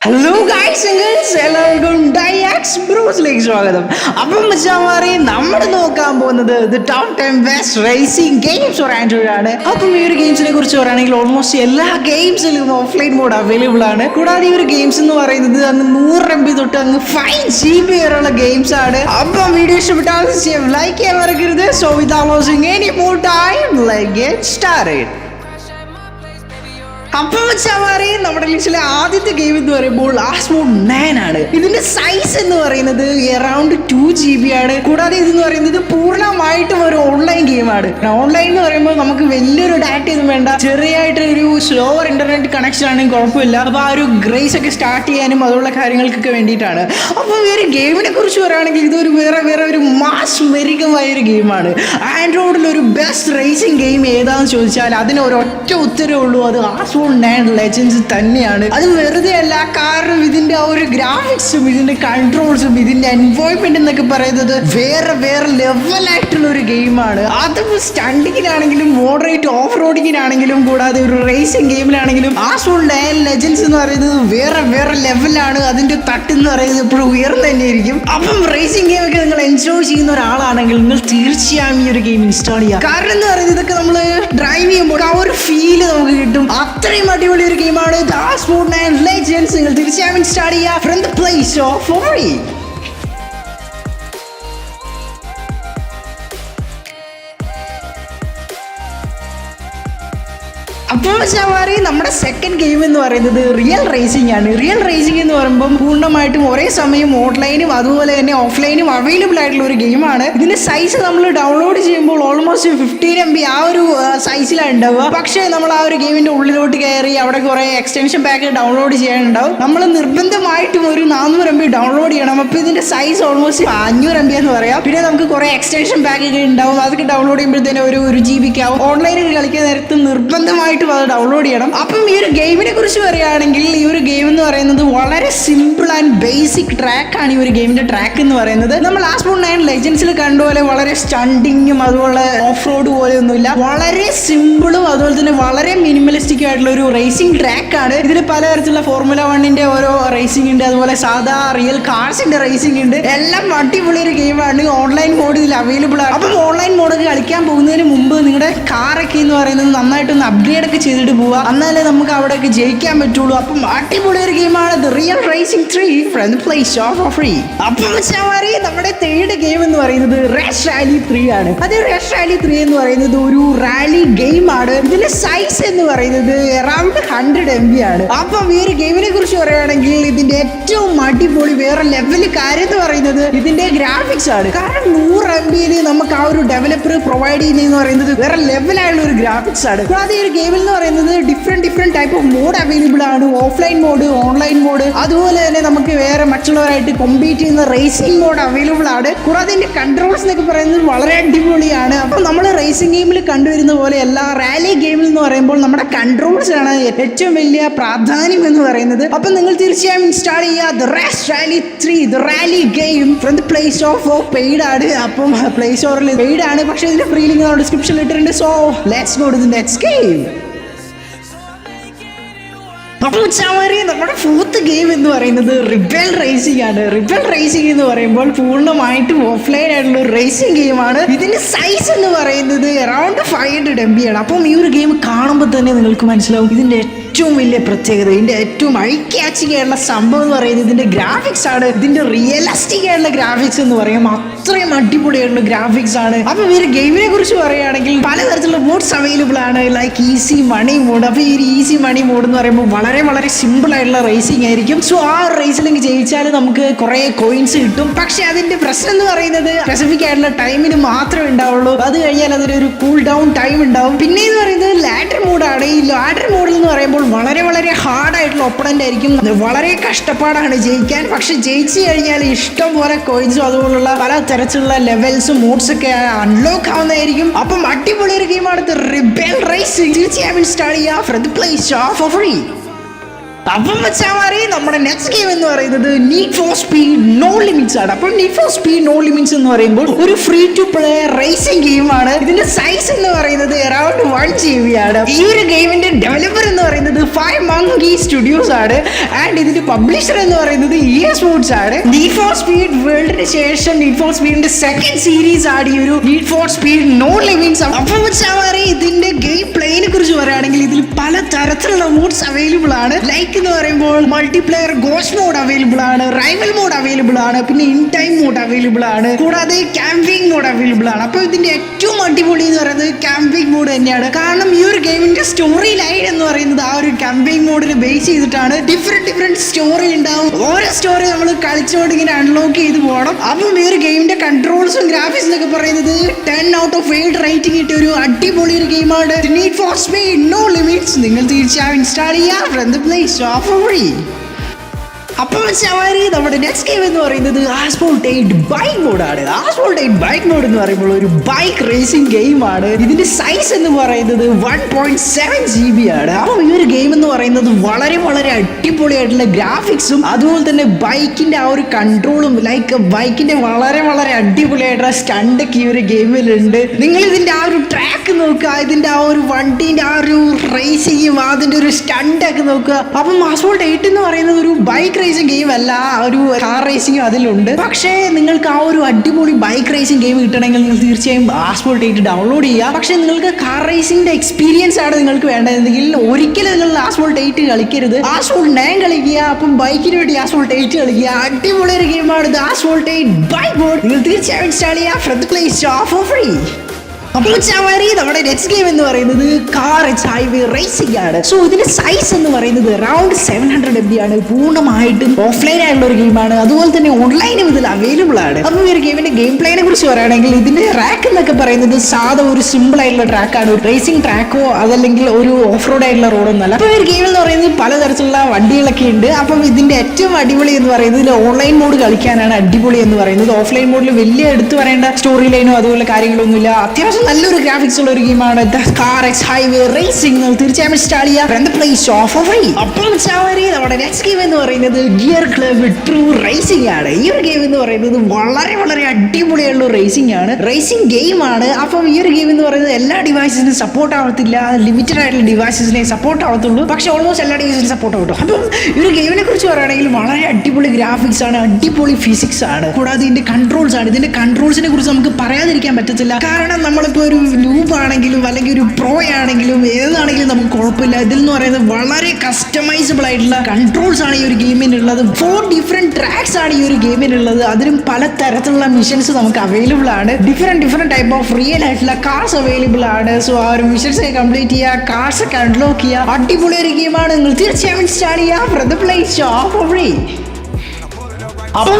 Hello guys and girls, എല്ലാവർക്കും ഡൈആക്സ് ബ്രൂസിലേക്ക് സ്വാഗതം. അപ്പം മച്ചാമാരെ, നമ്മൾ നോക്കാൻ പോകുന്നത് the top 10 best racing games for Android ആണ്. അപ്പം ഈ ഒരു ഗെയിംസിനെ കുറിച്ച് പറയുകയാണെങ്കിൽ ഓൾമോസ്റ്റ് എല്ലാ ഗെയിംസിലും ഓഫ്ലൈൻ മോഡ് അവൈലബിൾ ആണ്. കൂടാതെ ഈ ഒരു ഗെയിംസ് എന്ന് പറയുന്നത് അങ്ങ് 100 MB തൊട്ട് അങ്ങ് 5 GB വരെയുള്ള ഗെയിംസ് ആണ്. അപ്പം വീഡിയോ ഇഷ്ടപ്പെട്ടാൽ ലൈക്ക് ചെയ്യാൻ മറക്കരുത്. So without losing any more time, let's get started. അപ്പം വെച്ചാൽ നമ്മുടെ ലിസ്റ്റിലെ ആദ്യത്തെ ഗെയിം എന്ന് പറയുമ്പോൾ ആസ്മോഡ് 9 ആണ്. ഇതിന്റെ സൈസ് എന്ന് പറയുന്നത് അറൌണ്ട് 2 GB ആണ്. കൂടാതെ ഇതെന്ന് പറയുന്നത് പൂർണ്ണമായിട്ടും ഒരു ഓൺലൈൻ ഗെയിമാണ്. ഓൺലൈൻ എന്ന് പറയുമ്പോൾ നമുക്ക് വലിയൊരു ഡാറ്റ ഒന്നും വേണ്ട, ചെറിയായിട്ട് ഒരു സ്ലോവർ ഇന്റർനെറ്റ് കണക്ഷൻ ആണെങ്കിൽ കുഴപ്പമില്ല. അപ്പൊ ആ ഒരു ഗ്രേസ് ഒക്കെ സ്റ്റാർട്ട് ചെയ്യാനും അതുള്ള കാര്യങ്ങൾക്കൊക്കെ വേണ്ടിയിട്ടാണ്. അപ്പം ഈ ഒരു ഗെയിമിനെ കുറിച്ച് പറയുകയാണെങ്കിൽ ഇതൊരു വേറെ ഒരു മാസ് മെരികമായ ഒരു ഗെയിമാണ്. ആൻഡ്രോയിഡിൽ ഒരു ബെസ്റ്റ് റേസിംഗ് ഗെയിം ഏതാണെന്ന് ചോദിച്ചാൽ അതിന് ഒരൊറ്റ ഉത്തരവേ ഉള്ളൂ, അത് ആസ്മോഡ് 9 ലെജൻഡ്സ് തന്നെയാണ്. അത് വെറുതെ അല്ല, കാരണം ഇതിന്റെ ആ ഒരു ഗ്രാഫിക്സും ഇതിന്റെ കൺട്രോൾസും ഇതിന്റെ എൻവോയ്മെന്റ് എന്നൊക്കെ പറയുന്നത് വേറെ ലെവലായിട്ടുള്ള ഒരു ഗെയിമാണ്. അതും സ്റ്റണ്ടിങ്ങിനാണെങ്കിലും മോഡറേറ്റ് ഓഫ് റോഡിങ്ങിനാണെങ്കിലും കൂടാതെ ഒരു റേസിംഗ് ഗെയിമിലാണെങ്കിലും ആസ്മോഡ് 9 ലെജൻഡ്സ് എന്ന് പറയുന്നത് വേറെ ലെവലാണ്. അതിന്റെ തട്ട് എന്ന് പറയുന്നത് എപ്പോഴും ഉയർന്നു തന്നെയായിരിക്കും. അപ്പം റേസിംഗ് ഗെയിം ഒക്കെ നിങ്ങൾ എൻജോയ് ചെയ്യുന്ന ഒരാളാണെങ്കിൽ നിങ്ങൾ തീർച്ചയായും ഈ ഒരു ഗെയിം ഇൻസ്റ്റാൾ ചെയ്യുക. കാരണം എന്ന് പറയുന്നത് ഇതൊക്കെ നമ്മൾ ഡ്രൈവ് ചെയ്യുമ്പോൾ ആ ഒരു ഫീല് നമുക്ക് കിട്ടും. അത്രയും അടിപൊളി ഒരു ഗെയിമാണ് ആസ്മോഡ് 9 ലെജൻഡ്സ്. നിങ്ങൾ തീർച്ചയായും ഇൻസ്റ്റാൾ ചെയ്യുക from the play store for free. അപ്പോൾ നമ്മുടെ സെക്കൻഡ് ഗെയിം എന്ന് പറയുന്നത് റിയൽ റേസിംഗ് ആണ്. റിയൽ റേസിംഗ് എന്ന് പറയുമ്പോൾ പൂർണ്ണമായിട്ടും ഒരേ സമയം ഓൺലൈനും അതുപോലെ തന്നെ ഓഫ്ലൈനും അവൈലബിൾ ആയിട്ടുള്ള ഒരു ഗെയിമാണ്. ഇതിന്റെ സൈസ് നമ്മൾ ഡൗൺലോഡ് ചെയ്യുമ്പോൾ ഓൾമോസ്റ്റ് 15 MB ആ ഒരു സൈസിലാണ് ഉണ്ടാവുക. പക്ഷേ നമ്മൾ ആ ഒരു ഗെയിമിന്റെ ഉള്ളിലോട്ട് കയറി അവിടെ കുറെ എക്സ്റ്റൻഷൻ പാക്ക് ഡൗൺലോഡ് ചെയ്യാനുണ്ടാവും. നമ്മൾ നിർബന്ധമായിട്ടും ഒരു 400 MB ഡൗൺലോഡ് ചെയ്യണം. അപ്പോൾ ഇതിന്റെ സൈസ് ഓൾമോസ്റ്റ് 500 MB എന്ന് പറയാം. പിന്നെ നമുക്ക് കുറെ എക്സ്റ്റൻഷൻ പാക്ക് ഒക്കെ ഉണ്ടാവും. അതൊക്കെ ഡൗൺലോഡ് ചെയ്യുമ്പോഴത്തേനും ഒരു GB ആവും. ഓൺലൈനിൽ കളിക്കുന്ന നേരത്ത് നിർബന്ധമായിട്ടും അത് ഡൗൺലോഡ് ചെയ്യണം. അപ്പം ഈ ഒരു ഗെയിമിനെ കുറിച്ച് പറയുകയാണെങ്കിൽ ഈ ഒരു ഗെയിം എന്ന് പറയുന്നത് വളരെ സിമ്പിൾ ആൻഡ് ബേസിക് ട്രാക്ക് ആണ്. ഈ ഒരു ഗെയിമിന്റെ ട്രാക്ക് എന്ന് പറയുന്നത് നമ്മൾ ആസ്മോഡ് 9 ലെജൻഡ്സിൽ കണ്ടുപോലെ വളരെ സ്റ്റണ്ടിങ്ങും അതുപോലെ ഓഫ് റോഡ് പോലെ ഒന്നുമില്ല. വളരെ സിമ്പിളും അതുപോലെ തന്നെ വളരെ മിനിമലിസ്റ്റിക് ആയിട്ടുള്ള ഒരു റേസിംഗ് ട്രാക്ക് ആണ്. ഇതിൽ പലതരത്തിലുള്ള ഫോർമുല 1ന്റെ ഓരോ റേസിംഗ് ഉണ്ട്, അതുപോലെ സാധാ റിയൽ കാർസിന്റെ റേസിംഗ് ഉണ്ട്. എല്ലാം അടിപൊളി ഒരു ഗെയിമാണ്. ഓൺലൈൻ മോഡ് ഇതിൽ അവൈലബിൾ ആണ്. അപ്പം ഓൺലൈൻ മോഡൊക്കെ കളിക്കാൻ പോകുന്നതിന് മുമ്പ് നിങ്ങളുടെ കാറൊക്കെ എന്ന് പറയുന്നത് നന്നായിട്ടൊന്ന് അപ്ഗ്രേഡ് ഒക്കെ ചെയ്തിട്ട് പോവാ, എന്നാലേ നമുക്ക് അവിടെയൊക്കെ ജയിക്കാൻ പറ്റുള്ളൂ. അപ്പം അടിപൊളി ഒരു ഗെയിമാണ് the real racing 3 from the play store for free. അപ്പം നമ്മുടെ തേർഡ് ഗെയിം എന്ന് പറയുന്നത് റേസ് റാലി 3 ആണ്. അത് റേസ് റാലി 3 എന്ന് പറയുന്നത് ഒരു റാലി ഗെയിം ആണ്. ഇതിന്റെ സൈസ് എന്ന് പറയുന്നത് അറൌണ്ട് 100 MB ആണ്. അപ്പം ഈ ഒരു ഗെയിമിനെ കുറിച്ച് പറയുകയാണെങ്കിൽ ഇതിന്റെ ഏറ്റവും അടിപൊളി വേറെ ലെവൽ കാര്യം എന്ന് പറയുന്നത് ഇതിന്റെ ഗ്രാഫിക്സ് ആണ്. കാരണം 100 MB നമുക്ക് ആ ഒരു ഡെവലപ്പർ പ്രൊവൈഡ് ചെയ്യുന്നതെന്ന് പറയുന്നത് വേറെ ലെവലായുള്ള ഒരു ഗ്രാഫിക്സ് ആണ്. കൂടാതെ ഈ ഒരു ഗെയിമിൽ എന്ന് പറയുന്നത് different type of mode available ആണ്. ഓഫ്ലൈൻ മോഡ്, ഓൺലൈൻ മോഡ്, അതുപോലെ തന്നെ നമുക്ക് വേറെ മറ്റുള്ളവരായിട്ട് കോമ്പീറ്റ് ചെയ്യുന്ന റേസിംഗ് മോഡ് അവൈലബിൾ ആണ്. കൂടാതെ ഇതിന്റെ കൺട്രോൾസ് എന്നൊക്കെ പറയുന്നത് വളരെ അടിപൊളിയാണ്. അപ്പം നമ്മൾ റേസിംഗ് ഗെയിമിൽ കണ്ടുവരുന്ന പോലെ എല്ലാ റാലി ഗെയിമിൽ എന്ന് പറയുമ്പോൾ നമ്മുടെ കൺട്രോൾസ് ആണ് ഏറ്റവും വലിയ പ്രാധാന്യം എന്ന് പറയുന്നത്. അപ്പം നിങ്ങൾ തീർച്ചയായും ഇൻസ്റ്റാൾ ചെയ്യുക the race rally 3 the rally game from the play store for paid ആണ്. അപ്പം പ്ലേ സ്റ്റോറിൽ പെയ്ഡ് ആണ്, പക്ഷേ ഇതിന്റെ ഫ്രീ ലിങ്ക് ഡിസ്ക്രിപ്ഷനിൽ ഇട്ടിട്ടുണ്ട്. So let's go to the next game. നമ്മുടെ ഫോർത്ത് ഗെയിം എന്ന് പറയുന്നത് റിബൽ റേസിംഗ് ആണ്. റിബൽ റേസിംഗ് എന്ന് പറയുമ്പോൾ പൂർണ്ണമായിട്ടും ഓഫ്ലൈൻ ആയിട്ടുള്ള ഒരു റേസിംഗ് ഗെയിമാണ്. ഇതിന്റെ സൈസ് എന്ന് പറയുന്നത് അറൌണ്ട് 500 MB ആണ്. അപ്പം ഈ ഒരു ഗെയിം കാണുമ്പോൾ തന്നെ നിങ്ങൾക്ക് മനസ്സിലാവും ഇതിന്റെ ഏറ്റവും വലിയ പ്രത്യേകത, ഇതിന്റെ ഏറ്റവും ഐ ക്യാച്ചിങ് ആയിട്ടുള്ള സംഭവം എന്ന് പറയുന്നത് ഇതിന്റെ ഗ്രാഫിക്സ് ആണ്. ഇതിന്റെ റിയലിസ്റ്റിക് ആയിട്ടുള്ള ഗ്രാഫിക്സ് എന്ന് പറയും, അത്രയും അടിപൊളിയായിട്ടുള്ള ഗ്രാഫിക്സ് ആണ്. അപ്പം ഈ ഒരു ഗെയിമിനെ കുറിച്ച് പറയുകയാണെങ്കിൽ പലതരത്തിലുള്ള മോഡ്സ് അവൈലബിൾ ആണ്, ലൈക്ക് ഈസി മണി മോഡ്. അപ്പോൾ ഈ ഈസി മണി മോഡ് എന്ന് പറയുമ്പോൾ വളരെ സിമ്പിൾ ആയിട്ടുള്ള റേസിംഗ് ആയിരിക്കും. സോ ആ റേസിലേക്ക് ജയിച്ചാൽ നമുക്ക് കുറെ കോയിൻസ് കിട്ടും. പക്ഷെ അതിന്റെ പ്രശ്നം എന്ന് പറയുന്നത് സ്പെസിഫിക് ആയിട്ടുള്ള ടൈമിന് മാത്രമേ ഉണ്ടാവുള്ളൂ. അത് കഴിഞ്ഞാൽ അതിനൊരു കൂൾ ഡൗൺ ടൈം ഉണ്ടാവും. പിന്നെ എന്ന് പറയുന്നത് ലാഡർ മോഡാണ്. ഈ ലാഡർ മോഡിൽ എന്ന് പറയുമ്പോൾ വളരെ ഹാർഡായിട്ടുള്ള ഒപ്പണന്റ് ആയിരിക്കും. വളരെ കഷ്ടപ്പാടാണ് ജയിക്കാൻ. പക്ഷെ ജയിച്ചു കഴിഞ്ഞാൽ ഇഷ്ടം പോലെ കോയിൻസും അതുപോലുള്ള പല തരത്തിലുള്ള ലെവൽസും മോഡ്സ് ഒക്കെ അൺലോക്ക് ആവുന്നതായിരിക്കും. അപ്പം അടിപൊളി ഒരു ഗെയിമാണ് റിബൽ റേസിംഗ്. തീർച്ചയായും ഇൻസ്റ്റാൾ ചെയ്യുക from the play store for free. അപ്പം വെച്ചാൽ നമ്മുടെ നെക്സ്റ്റ് ഗെയിം എന്ന് പറയുന്നത് need for speed no limits ആണ്. അപ്പോൾ need for speed no limits എന്ന് പറയുമ്പോൾ ഒരു ഫ്രീ ടു പ്ലേ റേസിംഗ് ഗെയിമാണ്. ഇതിന്റെ സൈസ് എന്ന് പറയുന്നത് അറൌണ്ട് 1 GB ആണ്. ഈ ഒരു ഗെയിമിന്റെ ഡെവലപ്പർ എന്ന് പറയുന്നത് 5 Monkey Studios ആണ്. ആൻഡ് ഇതിന്റെ പബ്ലിഷർ എന്ന് പറയുന്നത് EA Sports ആണ്. നീഡ് ഫോർ സ്പീഡ് വേൾഡിന് ശേഷം നീഡ് ഫോർ സ്പീഡിന്റെ സെക്കൻഡ് സീരീസ് ആണ് ഈ ഒരു need for speed no limits. അപ്പം വെച്ചാൽ ഇതിന്റെ ഗെയിം പ്ലേനെ കുറിച്ച് പറയുകയാണെങ്കിൽ ഇതിൽ പല തരത്തിലുള്ള മോഡ്സ് അവൈലബിൾ ആണ്. ലൈക്ക് എന്ന് പറയുമ്പോൾ മൾട്ടിപ്ലെയർ ഗോസ്റ്റ് മോഡ് അവൈലബിൾ ആണ്, റൈവൽ മോഡ് അവൈലബിൾ ആണ്, പിന്നെ ഇൻ ടൈം മോഡ് അവൈലബിൾ ആണ്, കൂടാതെ ക്യാമ്പിംഗ് മോഡ് അവൈലബിൾ ആണ്. അപ്പോൾ ഇതിന്റെ ഏറ്റവും അടിപൊളി എന്ന് പറയുന്നത് ക്യാമ്പിംഗ് മോഡ് തന്നെയാണ്. കാരണം ഈ ഒരു ഗെയിമിന്റെ സ്റ്റോറി ലൈൻ എന്ന് പറയുന്നത് ആ ഒരു ക്യാമ്പിംഗ് മോഡിനെ ബേസ് ചെയ്തിട്ടാണ്. ഡിഫറെന്റ് സ്റ്റോറി ഉണ്ടാവും. ഓരോ സ്റ്റോറി നമ്മൾ കളിച്ചുകൊണ്ട് ഇങ്ങനെ അൺലോക്ക് ചെയ്ത് പോകണം. അപ്പം ഈ ഒരു ഗെയിമിന്റെ കൺട്രോൾസും ഗ്രാഫിക്സും ഒക്കെ പറയുന്നത് 10 out of 8 റേറ്റിംഗ് കിട്ടിയ ഒരു അടിപൊളി ഒരു ഗെയിമാണ് need for speed no limits. നിങ്ങൾ തീർച്ചയായും ഇൻസ്റ്റാൾ ചെയ്യുക from the play store for free. അപ്പോൾ നമ്മുടെ നെക്സ്റ്റ് ഗെയിം എന്ന് പറയുന്നത് ആസ്ഫോൾട്ട് 8 ബൈക്ക് മോഡാണ്. ആസ്ഫോൾട്ട് 8 ബൈക്ക് മോഡ് എന്ന് പറയുമ്പോൾ ഒരു ബൈക്ക് റേസിംഗ് ഗെയിമാണ്. ഇതിന്റെ സൈസ് എന്ന് പറയുന്നത് 1.7 GB ആണ്. അപ്പോൾ ഈ ഒരു ഗെയിം എന്ന് പറയുന്നത് വളരെ വളരെ അടിപൊളിയായിട്ടുള്ള ഗ്രാഫിക്സും അതുപോലെ തന്നെ ബൈക്കിന്റെ ആ ഒരു കൺട്രോളും ലൈക്ക് ബൈക്കിന്റെ വളരെ വളരെ അടിപൊളിയായിട്ടുള്ള സ്റ്റണ്ടൊക്കെ ഈ ഒരു ഗെയിമിലുണ്ട്. നിങ്ങൾ ഇതിന്റെ ആ ഒരു ട്രാക്ക് നോക്കുക, ഇതിന്റെ ആ ഒരു വണ്ടീന്റെ ആ ഒരു റേസിങ്ങും അതിന്റെ ഒരു സ്റ്റണ്ടൊക്കെ നോക്കുക. അപ്പം ആസ്ഫോൾട്ട് 8 എന്ന് പറയുന്നത് ഒരു ബൈക്ക് റേസിംഗ് ഗെയിം അല്ല, ഒരു കാർ റേസിംഗ് അതിലുണ്ട്. പക്ഷേ നിങ്ങൾക്ക് ആ ഒരു അടിപൊളി ബൈക്ക് റേസിംഗ് ഗെയിം കിട്ടണമെങ്കിൽ നിങ്ങൾ തീർച്ചയായും ആസ്ഫോൾട്ട് 8 ഡൗൺലോഡ് ചെയ്യുക. പക്ഷേ നിങ്ങൾക്ക് കാർ റേസിംഗിന്റെ എക്സ്പീരിയൻസ് ആണ് നിങ്ങൾക്ക് വേണ്ടതെങ്കിൽ ഒരിക്കലും നിങ്ങൾ ആസ്ഫോൾട്ട് 8 കളിക്കരുത്, ആസ്ഫോൾട്ട് 9 കളിക്കുക. അപ്പം ബൈക്കിന് വേണ്ടി ആസ്ഫോൾട്ട് 8 കളിക്കുക. അടിപൊളി ഒരു ഗെയിമാണ് ഇത് ആസ്ഫോൾട്ട് 8 ബൈക്ക് മോഡ്. നിങ്ങൾ തീർച്ചയായും ഇൻസ്റ്റാൾ ചെയ്യുക from the play store for free. അപ്പോൾ നമ്മുടെ നെക്സ്റ്റ് ഗെയിം എന്ന് പറയുന്നത് കാർ ഹൈവേ റേസിംഗ് ആണ്. സോ ഇതിന്റെ സൈസ് എന്ന് പറയുന്നത് അറൌണ്ട് 700 MB ആണ്. പൂർണ്ണമായിട്ടും ഓഫ്ലൈൻ ആയിട്ടുള്ള ഒരു ഗെയിമാണ്. അതുപോലെ തന്നെ ഓൺലൈനും ഇതിൽ അവൈലബിൾ ആണ്. അപ്പോൾ ഈ ഒരു ഗെയിമിന്റെ ഗെയിം പ്ലേനെ കുറിച്ച് പറയുകയാണെങ്കിൽ ഇതിന്റെ ട്രാക്ക് എന്നൊക്കെ പറയുന്നത് സാധാ ഒരു സിമ്പിൾ ആയിട്ടുള്ള ട്രാക്കാണ്. ഒരു റേസിംഗ് ട്രാക്കോ അതല്ലെങ്കിൽ ഒരു ഓഫ് റോഡ് ആയിട്ടുള്ള റോഡൊന്നല്ല. അപ്പോൾ ഈ ഒരു ഗെയിം എന്ന് പറയുന്നത് പലതരത്തിലുള്ള വണ്ടികളൊക്കെ ഉണ്ട്. അപ്പം ഇതിന്റെ ഏറ്റവും അടിപൊളി എന്ന് പറയുന്നത് ഓൺലൈൻ മോഡ് കളിക്കാനാണ് അടിപൊളി എന്ന് പറയുന്നത്. ഓഫ്ലൈൻ മോഡിൽ വലിയ എടുത്തു പറയേണ്ട സ്റ്റോറി ലൈനോ അതുപോലെ കാര്യങ്ങളൊന്നുമില്ല. അത്യാവശ്യം നല്ലൊരു ഗ്രാഫിക്സ് ഉള്ള ഒരു ഗെയിമാണ് കാർ ഹൈവേ റേസിംഗ്. തീർച്ചയായും ഇൻസ്റ്റാൾ ചെയ്യുക from the play store for free. അപ്പോൾ നമ്മുടെ നെക്സ്റ്റ് ഗെയിം എന്ന് പറയുന്നത് ഗിയർ ക്ലബ് ട്രൂ റേസിംഗ് ആണ്. ഈ ഒരു ഗെയിം എന്ന് പറയുന്നത് വളരെ വളരെ അടിപൊളിയായുള്ള റേസിംഗ് ആണ്, റേസിംഗ് ഗെയിം ആണ്. അപ്പം ഈ ഒരു ഗെയിം എന്ന് പറയുന്നത് എല്ലാ ഡിവൈസിനും സപ്പോർട്ട് ആവത്തില്ല, ലിമിറ്റഡ് ആയിട്ടുള്ള ഡിവൈസസിനെ സപ്പോർട്ട് ആവത്തുള്ളൂ. പക്ഷെ ഓൾമോസ്റ്റ് എല്ലാ ഡിവൈസിനും സപ്പോർട്ട് ആവത്തും. അപ്പം ഈ ഒരു ഗെയിമിനെ കുറിച്ച് പറയുകയാണെങ്കിൽ വളരെ അടിപൊളി ഗ്രാഫിക്സ് ആണ്, അടിപൊളി ഫിസിക്സ് ആണ്, കൂടാതെ ഇതിന്റെ കൺട്രോൾസ് ആണ്. ഇതിന്റെ കൺട്രോൾസിനെ കുറിച്ച് നമുക്ക് പറയാതിരിക്കാൻ പറ്റത്തില്ല. കാരണം നമ്മളിപ്പോൾ ഒരു ലൂപ്പ് ആണെങ്കിലും അല്ലെങ്കിൽ ഒരു പ്രോ ആണെങ്കിലും ഏതാണെങ്കിലും നമുക്ക് കുഴപ്പമില്ല. ഇതിൽ എന്ന് പറയുന്നത് വളരെ കസ്റ്റമൈസബിൾ ആയിട്ടുള്ള കൺട്രോൾസ് ആണ് ഈ ഒരു ഗെയിമിനുള്ളത്. 4 ഡിഫറെന്റ് ട്രാക്സ് ആണ് ഈ ഒരു ഗെയിമിനുള്ളത്. അതിലും പല തരത്തിലുള്ള മിഷൻസ് നമുക്ക് അവൈലബിൾ ആണ്. ഡിഫറെന്റ് ടൈപ്പ് ഓഫ് റിയൽ ആയിട്ടുള്ള കാർസ് അവൈലബിൾ ആണ്. സോ ആ ഒരു മിഷൻസ് കംപ്ലീറ്റ് ചെയ്യുക, കാർസ് ഒക്കെ അൺലോക്ക് ചെയ്യുക. അടിപൊളി ഒരു ഗെയിമാണ്. നിങ്ങൾ തീർച്ചയായും ഇൻസ്റ്റാൾ ചെയ്യുക from the play store for free. അപ്പോൾ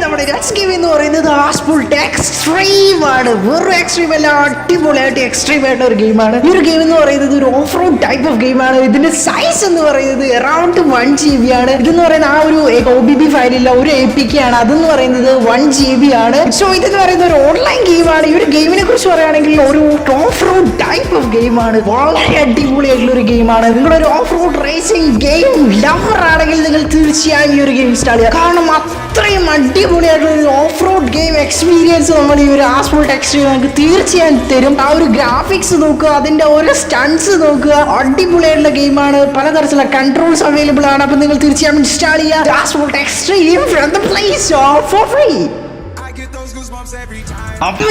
നമ്മുടെ നെക്സ്റ്റ് ഗെയിം എന്ന് പറയുന്നത് ആസ്ഫോൾട്ട് എക്സ്ട്രീം ആണ്. വെറും എക്സ്ട്രീം അല്ല, അടിപൊളിയായിട്ട് എക്സ്ട്രീം ആയിട്ട് ഒരു ഗെയിമാണ്. ഈ ഒരു ഗെയിം എന്ന് പറയുന്നത് ഒരു ഓഫ് റോഡ് ടൈപ്പ് ഓഫ് ഗെയിമാണ്. ഇതിന്റെ സൈസ് എന്ന് പറയുന്നത് അറൌണ്ട് 1 GB ആണ്. ഇതെന്ന് പറയുന്നത് ആ ഒരു OBB ഫയലില്ല, ഒരു APK ആണ്. അതെന്ന് പറയുന്നത് 1 GB ആണ്. സോ ഇതെന്ന് പറയുന്നത് ഒരു ഓൺലൈൻ ഗെയിമാണ്. ഈ ഒരു ഗെയിമിനെ കുറിച്ച് പറയുകയാണെങ്കിൽ ഒരു ഓഫ് റോഡ് ടൈപ്പ് ഓഫ് ഗെയിമാണ്. വളരെ അടിപൊളിയായിട്ടുള്ള ഒരു ഗെയിമാണ്. നിങ്ങളൊരു off road racing game lover ആണെങ്കിൽ നിങ്ങൾ തീർച്ചയായും ഈ ഒരു ഗെയിം ഇൻസ്റ്റാൾ ചെയ്യുക. കാരണം അത്രയും അടിപൊളിയായിട്ടുള്ള ഒരു ഓഫ് റോഡ് ഗെയിം എക്സ്പീരിയൻസ് നമ്മൾ ഈ ഒരു ആസ്ഫോൾട്ട് എക്സ്ട്രീം നമുക്ക് തീർച്ചയായും തരും. ആ ഒരു ഗ്രാഫിക്സ് നോക്കുക, അതിന്റെ ഓരോ സ്റ്റൺസ് നോക്കുക, അടിപൊളിയായിട്ടുള്ള ഗെയിമാണ്. പലതരത്തിലുള്ള കൺട്രോൾസ് അവൈലബിൾ ആണ്. അപ്പോൾ നിങ്ങൾ തീർച്ചയായും ഇൻസ്റ്റാൾ ചെയ്യുക Asphalt Extreme from the play store for free. അപ്പം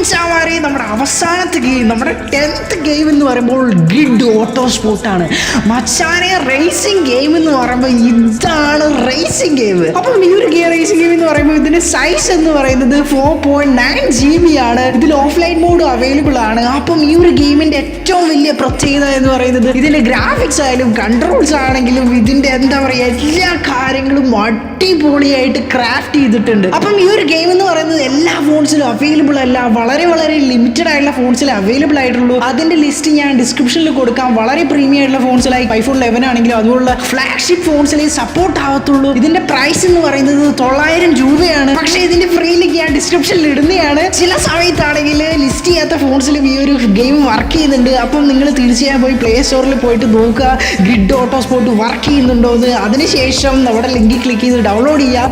നമ്മുടെ അവസാനത്തെ ഗെയിം, നമ്മുടെ 10th ഗെയിം എന്ന് പറയുമ്പോൾ ഗ്രിഡ് ഓട്ടോ സ്പോർട്ട് ആണ്. മച്ചാനെ റേസിംഗ് ഗെയിം എന്ന് പറയുമ്പോൾ ഇതാണ് റേസിംഗ് ഗെയിം. അപ്പം ഈ ഒരു റേസിംഗ് ഗെയിം എന്ന് പറയുമ്പോൾ ഇതിന്റെ സൈസ് എന്ന് പറയുന്നത് 4.9 GB ആണ്. ഇതിൽ ഓഫ്ലൈൻ മോഡ് അവൈലബിൾ ആണ്. അപ്പം ഈ ഒരു ഗെയിമിന്റെ ഏറ്റവും വലിയ പ്രത്യേകത എന്ന് പറയുന്നത് ഇതിന്റെ ഗ്രാഫിക്സ് ആയാലും കൺട്രോൾസ് ആണെങ്കിലും ഇതിന്റെ എന്താ പറയുക എല്ലാ കാര്യങ്ങളും അടിപൊളിയായിട്ട് ക്രാഫ്റ്റ് ചെയ്തിട്ടുണ്ട്. അപ്പം ഈ ഒരു ഗെയിം എന്ന് പറയുന്നത് എല്ലാ ഫോൺസിലും അവൈലബിൾ അല്ല, വളരെ വളരെ ലിമിറ്റഡ് ആയിട്ടുള്ള ഫോൺസിൽ അവൈലബിൾ ആയിട്ടുള്ളൂ. അതിന്റെ ലിസ്റ്റ് ഞാൻ ഡിസ്ക്രിപ്ഷനിൽ കൊടുക്കാം. വളരെ പ്രീമിയം ആയിട്ടുള്ള ഫോൺസിലായി ഐഫോൺ 11 ആണെങ്കിലും അതുപോലുള്ള ഫ്ലാഗ്ഷിപ്പ് ഫോൺസിലേ സപ്പോർട്ട് ആവത്തുള്ളൂ. ഇതിന്റെ പ്രൈസ് എന്ന് പറയുന്നത് 900 രൂപയാണ്. പക്ഷേ ഇതിന്റെ ഫ്രീ ലിങ്ക് ഞാൻ ഡിസ്ക്രിപ്ഷനിൽ ഇടുന്നതാണ്. ചില സമയത്താണെങ്കിൽ ലിസ്റ്റ് ചെയ്യാത്ത ഫോൺസിലും ഈ ഒരു ഗെയിം വർക്ക് ചെയ്യുന്നുണ്ട്. അപ്പം നിങ്ങൾ തീർച്ചയായും പോയി പ്ലേ സ്റ്റോറിൽ പോയിട്ട് നോക്കുക ഗ്രിഡ് ഓട്ടോ സ്പോർട്ട് വർക്ക് ചെയ്യുന്നുണ്ടോ എന്ന്. അതിനുശേഷം നമ്മുടെ ലിങ്കിൽ ക്ലിക്ക് ചെയ്ത് ഡൗൺലോഡ് ചെയ്യാം.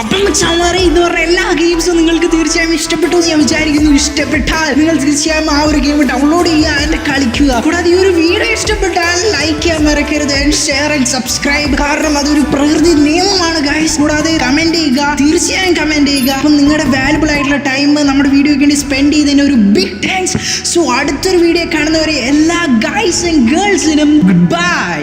അപ്പം ചമാരെ എന്ന് പറഞ്ഞ എല്ലാ ഗെയിംസും നിങ്ങൾക്ക് തീർച്ചയായും ഇഷ്ടപ്പെട്ടു എന്ന് ഞാൻ വിചാരിക്കുന്നു. ഇഷ്ടപ്പെട്ടാൽ നിങ്ങൾ തീർച്ചയായും ആ ഒരു ഗെയിം ഡൗൺലോഡ് ചെയ്യുക ആൻഡ് കളിക്കുക. കൂടാതെ ഈ ഒരു വീഡിയോ ഇഷ്ടപ്പെട്ടാൽ ലൈക്ക് ചെയ്യാൻ മറക്കരുത് ആൻഡ് ഷെയർ ആൻഡ് സബ്സ്ക്രൈബ്. കാരണം അതൊരു പ്രകൃതി നിയമമാണ് ഗൈസ്. കൂടാതെ കമന്റ് ചെയ്യുക, തീർച്ചയായും കമന്റ് ചെയ്യുക. അപ്പം നിങ്ങളുടെ വാല്യുബിൾ ആയിട്ടുള്ള ടൈം നമ്മുടെ വീഡിയോയ്ക്ക് വേണ്ടി സ്പെൻഡ് ചെയ്തതിന് ഒരു ബിഗ് താങ്ക്സ്. സോ അടുത്തൊരു വീഡിയോ കാണുന്നവരെ എല്ലാ ഗൈസ് ആൻഡ് ഗേൾസിനും ഗുഡ് ബൈ.